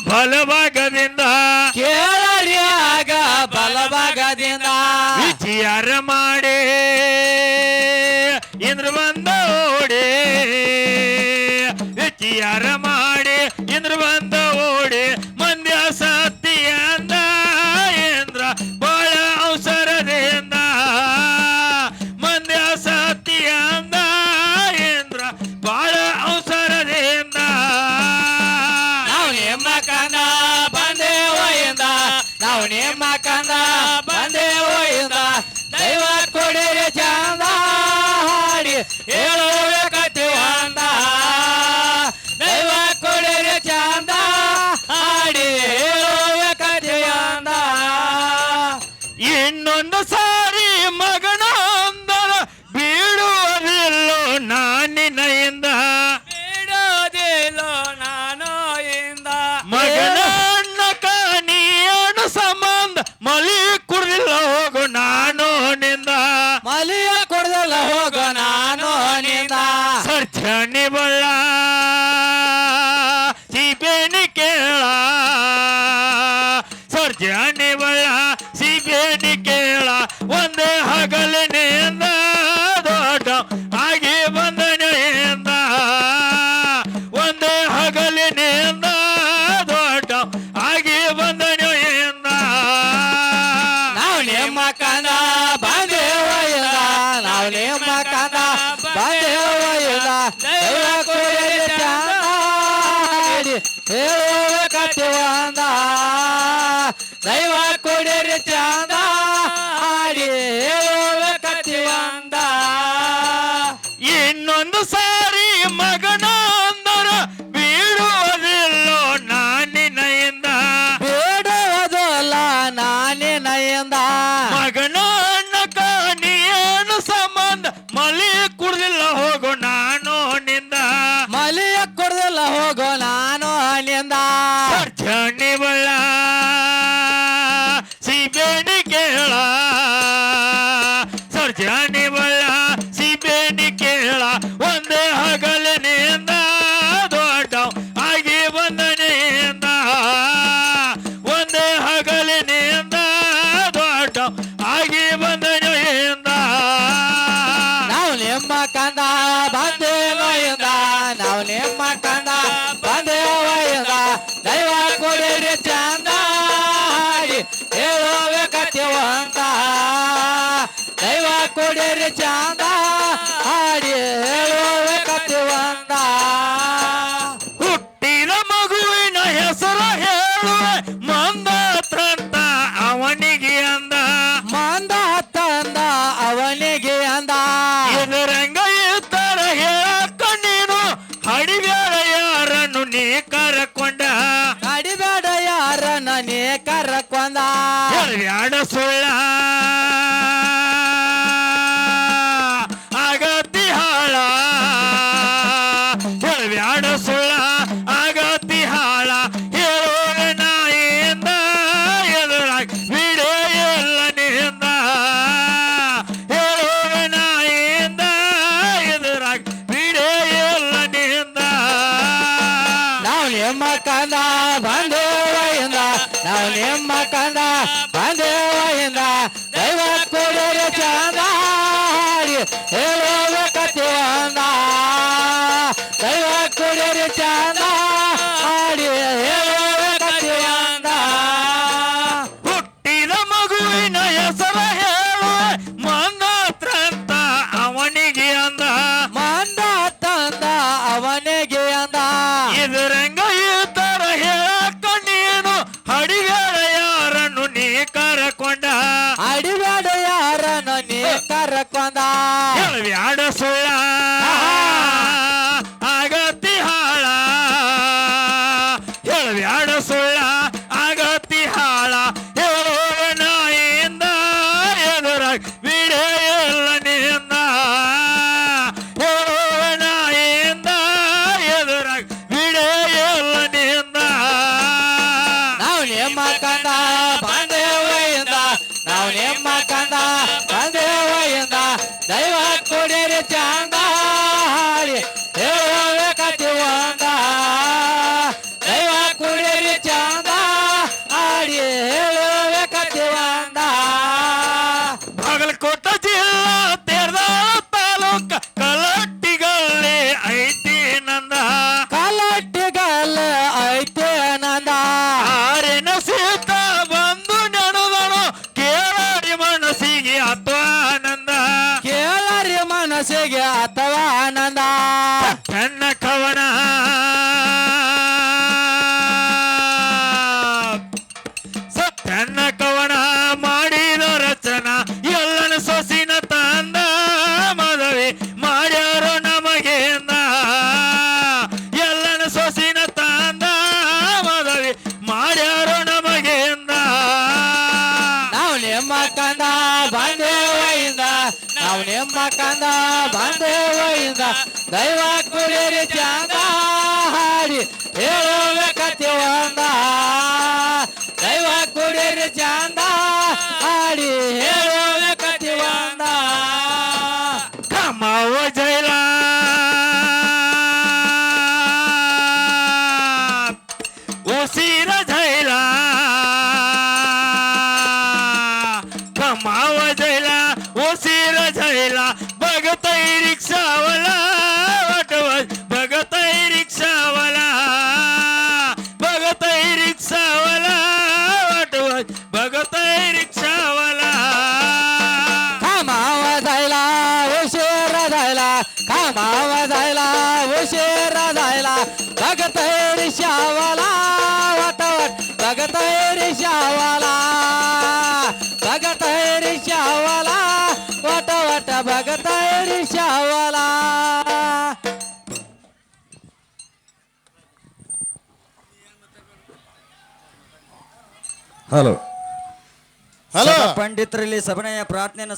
ಬಲಭಾಗದಿಂದ ಕೇಳರಿ ಆಗ ಬಲಭಾಗದಿಂದ ವಿಚಾರ ಮಾಡಿ ಇಂದ್ರ ಬಂದ ಓಡಿ ವಿಚಾರ ಮಾಡಿ ಇಂದ್ರ ಬಂದ ಓಡಿ ಮಂದ್ಯ ಸತ್ಯಂದ ಇಂದ್ರ ಬಾಳ ಅವಸರದಿಂದ ಮಂದ್ಯ ಸತ್ಯಂದ ಇಂದ್ರ ಬಾಳ ಅವಸರದಿಂದ ನಾವು ನಿಮ್ಮ ಕಂದ ಬಂದೇವಯಿಂದ ನಾವು ನಿಮ್ಮ ಕಂದ ಬಂದೇವಯಿಂದ ದೈವ ಕೊಡಿರಿ ಚಂದ ಹಾಡಿ ಹೇಳಬೇಕತ್ತಿವಂದ ದೈವ ಕೊಡಿರಿ ಚಂದ ಹಾಡಿ ಹೇಳಬೇಕತ್ತಿವಂದ ಇನ್ನೊಂದು ಸಾರಿ ಮಗನ ಅಂದರ ಬೀಳುವುದಿಲ್ಲೋ ನಾನಿನೆಯಿಂದ ಬಿಡೋದಿಲ್ಲೋ ನಾನು ಇಂದ ಮಗನ ಅಣ್ಣ ಕಾಣಿಯಣ ಸಂಬಂಧ ಮಲಿ ಕುಡ್ದಿಲ್ಲ ಹೋಗು ನಾನು ನಿಂದ ಮಲಿಯ ಕೊಡದಲ್ಲ ಹೋಗ ನಾನು ನಿಂದ ಸರ್ಜನಿ ಬಳ್ಳ ಸಿಬೇನಿ ಕೇಳ ಸರ್ಜನಿ ಬಳ್ಳ ಸಿಬೇನಿ ಕೇಳ ಒಂದೇ ಹಗಲಿನಿಂದ ದೊಡ್ಡ ಆಗಿ ಬಂದನೆಯಿಂದ ಒಂದೇ ಹಗಲಿನಿಂದ ದೊಡ್ಡ ಆಗಿ ಬಂದನೆಯಿಂದ ನಾವು ನಿಮ್ಮ ಕಂದ ಬಂದೇವಯಿಂದ ನಾವು ನಿಮ್ಮ ಕಂದ ಬಂದೇವಯಿಂದ ದೈವ ಕೊಡಿರಿ ಚಂದ ಹಾಡಿ ಹೇಳಬೇಕತ್ತಿವಂದ ದೈವ ಕೊಡಿರಿ ಚಂದ ಹಾಡಿ ಹೇಳಬೇಕತ್ತಿವಂದ ಇನ್ನೊಂದು ಸಾರಿ ಮಗನ ಅಂದರ ಬೀಳುವುದಿಲ್ಲೋ ನಾನಿನೆಯಿಂದ ಬೇಡುವುದಲ್ಲ ನಾನಿನೆಯಿಂದ ಮಗನ ಅಣ್ಣ ಕಾಣಿಯೇನು ಸಂಬಂಧ ಮಲಿ ಕುಡ್ದಿಲ್ಲ ಹೋಗು ನಾನು ನಿಂದ ಮಲಿಯ ಕೊಡದಲ್ಲ ಹೋಗೋ ನಾನು ನಿಂದ ಸರ್ಜನಿ ಬಳ್ಳ ಸಿಬೇನಿ ಕೇಳ ಸರ್ಜನಿ ಬಳ್ಳ ಸಿಬೇನಿ ಕೇಳ ಒಂದೇ ಹಗಲಿನಿಂದ ದೊಡ್ಡ ಆಗಿ ಬಂದನೆಯಿಂದ ಒಂದೇ ಹಗಲಿನಿಂದ ದೊಡ್ಡ ಆಗಿ ಬಂದನೆಯಿಂದ ನಾವು ನಿಮ್ಮ ಕಂದ ಬಂದೇವಯಿಂದ ನಾವು ನಿಮ್ಮ ಕಂದ ಬಂದೇವಯಿಂದ ದೈವ ಕೊಡಿರಿ ಚಂದ ಹಾಡಿ ಹೇಳಬೇಕತ್ತಿವಂದ ದೈವ ಕೊಡಿರಿ ಚಂದ ಹಾಡಿ ಹೇಳಬೇಕತ್ತಿವಂದ ಹುಟ್ಟಿದ ಮಗುವಿನ ಹೆಸರು ಹೇಳುವೆ ಮಂದತ್ರಂತ ಅವನಿಗೆ ಅಂದ ಮಂದ ತಂದ ಅವನಿಗೆ ಅಂದ ಎದುರಂಗ ಇರ್ತಾರ ಹೇಳಕ್ಕ ನೀನು ಹಡಿಬೇಡ ಯಾರನ್ನು ನೀ ಕರಕೊಂಡ ಕಡಿಬೇಡ ಯಾರನ್ನ ನೀ ಕರ್ಕೊಂದ ಬ್ಯಾಡ ಸುಳ್ಳ ಆಗತಿ ಹಾಳ ಬ್ಯಾಡ ಸುಳ್ಳ ಆಗತಿ ಹಾಳ ಹೇಳೋಣ ನಾಯಿಂದ ಎದುರಾಗಿ ಬಿಡೇ ಎಲ್ಲ ನಿಂದ ಹೇಳೋಣ ನಾಯಿಂದ ಎದುರಾಗಿ ಬಿಡೇ ಎಲ್ಲ ನಿಂದ ನಾವು ನಿಮ್ಮ ಕಂದ ಬಂದೇವಯಿಂದ ನಾವು ನಿಮ್ಮ ಕಂದ ಬಂದೇವಯಿಂದ ದೈವ ಕೊಡಿರಿ ಚಂದ ಹಾಡಿ ಹೇಳಬೇಕತ್ತಿವಂದ ದೈವ ಕೊಡಿರಿ ಚಂದ ಹಾಡಿ ಹೇಳಬೇಕತ್ತಿವಂದ ಹುಟ್ಟಿದ ಮಗುವಿನ ಹೆಸರ ಹೇಳುವೆ ಮಂದತ್ರಂತ ಅವನಿಗೆ ಅಂದ ಮಂದ ತಂದ ಅವನಿಗೆ ಅಂದ ಇದರಂಗ ಇತರ ಹೇಳಕ್ಕ ನೀನು ಹಡಿಬೇಡ ಯಾರನ್ನು ನೀ ಕರಕೊಂಡ ಅಡಿಬೇಡ ಯಾರನ್ನು ನೀ ಕರ್ಕೊಂದ ಬ್ಯಾಡ ಸುಳ್ಳ ಆಗತಿ ಹಾಳ ಬ್ಯಾಡ ಸುಳ್ಳ ಆಗತಿ ಹಾಳ ಹೇಳೋಣ ನಾಯಿಂದ ಎದುರಾಗಿ ಬಿಡೇ ಎಲ್ಲ ನಿಂದ ಹೇಳೋಣ ನಾಯಿಂದ ಎದುರಾಗಿ ಬಿಡೇ ಎಲ್ಲ ನಿಂದ ನಾವು ನಿಮ್ಮ ಕಂದ ಬಂದೇವಯಿಂದ ನಾವು ನಿಮ್ಮ ಕಂದ ಬಂದೇವಯಿಂದ ದೈವ ಕೊಡಿರಿ ಚಂದ ಹಾಡಿ ಹೇಳಬೇಕತ್ತಿವಂದ ದೈವ ಕೊಡಿರಿ ಚಂದ ನಿಮ್ಮ ಕಂದ ಬಾಂಧವ್ಯದಿಂದ ದೈವ ಕುಡಿಯರಿ ಚಂದ ಹಾಡಿ ಹೇಳುವ ಕಥೆ ಒಂದ ದೈವ ಕುಡಿಯರಿ ಚಂದ ಹಾಡಿ ಹೇಳುವ ಕಥೆ ಒಂದ ಕಮಾವ ಜೈಲ उसीर झैला कमाव झैला उसीर झैला बघतय रिक्षावाला वाटवत बघतय रिक्षावाला बघतय रिक्षावाला वाटवत बघतय रिक्षावाला कामावा जायला उशीर जायला कामावा जायला उशीर जायला बघतय रिक्षावाला वाटवट बघतय रिक्षावाला बघतय रिक्षावाला वाटवट बघतय रिक्षावाला ಹಲೋ ಹಲೋ ಪಂಡಿತರಲ್ಲಿ ಸಭೆಯ ಪ್ರಾರ್ಥನೆಯನ್ನು